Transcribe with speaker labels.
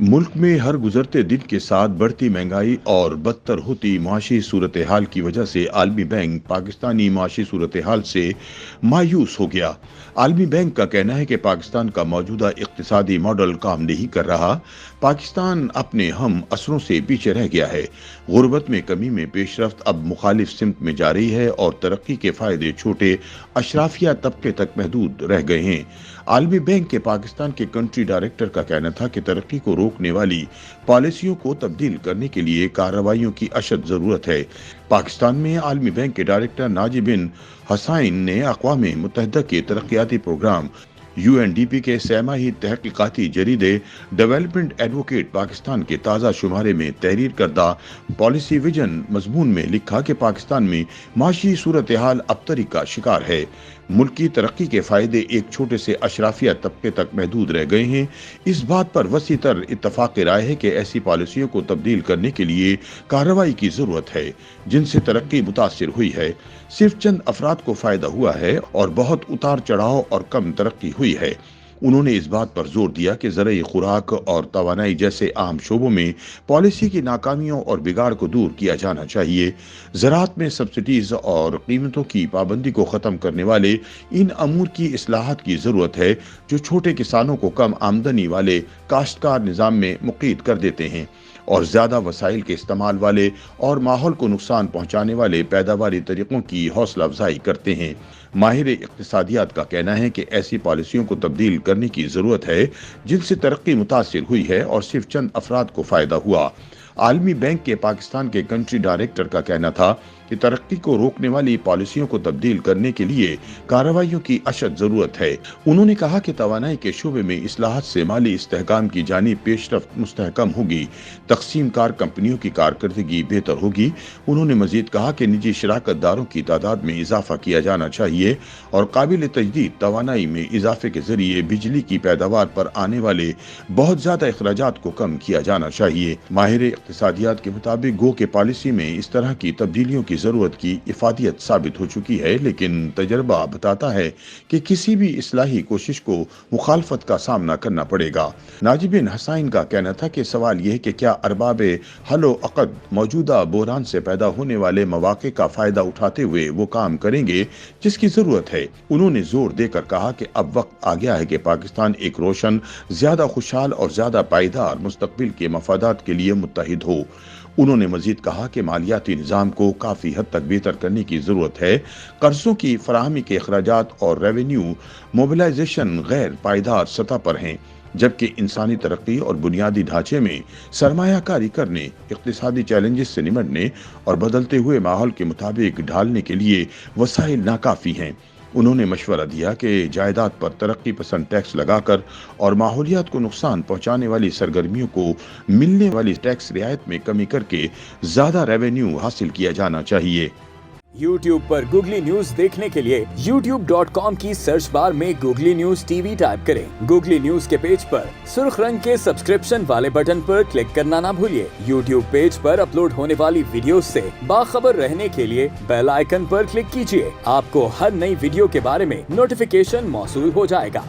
Speaker 1: मुल्क में हर गुजरते दिन के साथ बढ़ती महंगाई और बदतर होती मुआशी सूरत हाल की वजह से आलमी बैंक पाकिस्तानी मुआशी सूरत हाल से मायूस हो गया। आलमी बैंक का कहना है कि पाकिस्तान का मौजूदा इक्तिसादी मॉडल काम नहीं कर रहा। पाकिस्तान अपने हम असरों से पीछे रह गया है। गुर्बत में कमी में पेशरफ्त अब मुखालिफ सिमत में जा रही है और तरक्की के फायदे छोटे अशराफिया तबके तक महदूद रह गए हैं। आलमी बैंक के पाकिस्तान के कंट्री डायरेक्टर का कहना था कि तरक्की को रोकने वाली पॉलिसियों को तब्दील करने के लिए कार्रवाइयों की अशद जरूरत है। पाकिस्तान में आलमी बैंक के डायरेक्टर नाजिब बिन हसैन ने अक़वाम मुत्तहिदा के तरक्याती प्रोग्राम UNDP के सहमाही तहकीकाती जरीदे डेवलपमेंट एडवोकेट पाकिस्तान के ताज़ा शुमारे में तहरीर करदा पॉलिसी विजन मजमून में लिखा कि पाकिस्तान में माशी सूरत हाल अबतरी का शिकार है। मुल्क की तरक्की के फायदे एक छोटे से अशराफिया तबके तक महदूद रह गए हैं। इस बात पर वसी तर इत्तफाक राय है कि ऐसी पॉलिसियों को तब्दील करने के लिए कार्रवाई की जरूरत है जिनसे तरक्की मुतासिर हुई है। सिर्फ चंद अफराद को फायदा हुआ है और बहुत उतार चढ़ाव और कम तरक्की हुई है। उन्होंने इस बात पर जोर दिया कि ज़राई खुराक और तवानाई जैसे अहम शोबों में पॉलिसी की नाकामियों और बिगाड़ को दूर किया जाना चाहिए। ज़राअत में सब्सिडीज और कीमतों की पाबंदी को ख़त्म करने वाले इन अमूर की इस्लाहत की ज़रूरत है जो छोटे किसानों को कम आमदनी वाले काश्तकार निज़ाम में मुक़ीद कर देते हैं और ज़्यादा वसाइल के इस्तेमाल वाले और माहौल को नुकसान पहुँचाने वाले पैदावारी तरीक़ों की हौसला अफजाई करते हैं। माहिर इक़्तिसादियात का कहना है कि ऐसी पॉलिसियों को तब्दील करने की ज़रूरत है जिनसे तरक्की मुतासिर हुई है और सिर्फ चंद अफराद को फ़ायदा हुआ। आलमी बैंक के पाकिस्तान के कंट्री डायरेक्टर का कहना था कि तरक्की को रोकने वाली पॉलिसियों को तब्दील करने के लिए कार्रवाइयों की अशद जरूरत है। उन्होंने कहा कि तवानाई के शोबे में इस्लाहत से माली इस्तेहकाम की जानिब पेशरफ्त मुस्तहकम होगी, तकसीम कार कंपनियों की कारकर्दगी बेहतर होगी। उन्होंने मजीद कहा कि निजी शराकत दारों की तादाद में इजाफा किया जाना चाहिए और काबिल तजदीद तवानाई में इजाफे के जरिए बिजली की पैदावार पर आने वाले बहुत ज्यादा अखराजात को कम किया जाना चाहिए। माहिर इक़्तिसादियात के मुताबिक गो के पॉलिसी में इस तरह की तब्दीलियों की जरूरत की इफादियत साबित हो चुकी है, लेकिन तजर्बा बताता है कि किसी भी इस्लाही कोशिश को मुखालफत का सामना करना पड़ेगा। नाजिब बिन हसैन का कहना था कि सवाल यह है कि क्या अरबाबे हलो अक़द मौजूदा बहरान से पैदा होने वाले मौक़े का फायदा उठाते हुए वो काम करेंगे जिसकी जरूरत है। उन्होंने जोर देकर कहा कि अब वक्त आ गया है कि पाकिस्तान एक रोशन, ज्यादा खुशहाल और ज्यादा पायदार मुस्तकबिल के मफादात के लिए मुत्तहिद हो। उन्होंने मजीद कहा कि मालियाती निज़ाम को काफ़ी हद तक बेहतर करने की ज़रूरत है। कर्ज़ों की फराहमी के अखराजात और रेवेन्यू मोबिलाइजेशन गैर पायदार सतह पर हैं, जबकि इंसानी तरक्की और बुनियादी ढांचे में सरमायाकारी करने, इक़्तिसादी चैलेंजेस से निमटने और बदलते हुए माहौल के मुताबिक ढालने के लिए वसाइल नाकाफ़ी हैं। उन्होंने मशवरा दिया कि जायदाद पर तरक्की पसंद टैक्स लगाकर और माहौलियात को नुकसान पहुंचाने वाली सरगर्मियों को मिलने वाली टैक्स रियायत में कमी करके ज्यादा रेवेन्यू हासिल किया जाना चाहिए।
Speaker 2: YouTube पर गूगली न्यूज देखने के लिए youtube.com की सर्च बार में गूगली न्यूज TV टाइप करें। गूगली न्यूज के पेज पर सुर्ख रंग के सब्सक्रिप्शन वाले बटन पर क्लिक करना ना भूलिए। YouTube पेज पर अपलोड होने वाली वीडियो से बाखबर रहने के लिए बेल आइकन पर क्लिक कीजिए। आपको हर नई वीडियो के बारे में नोटिफिकेशन मौसूल हो जाएगा।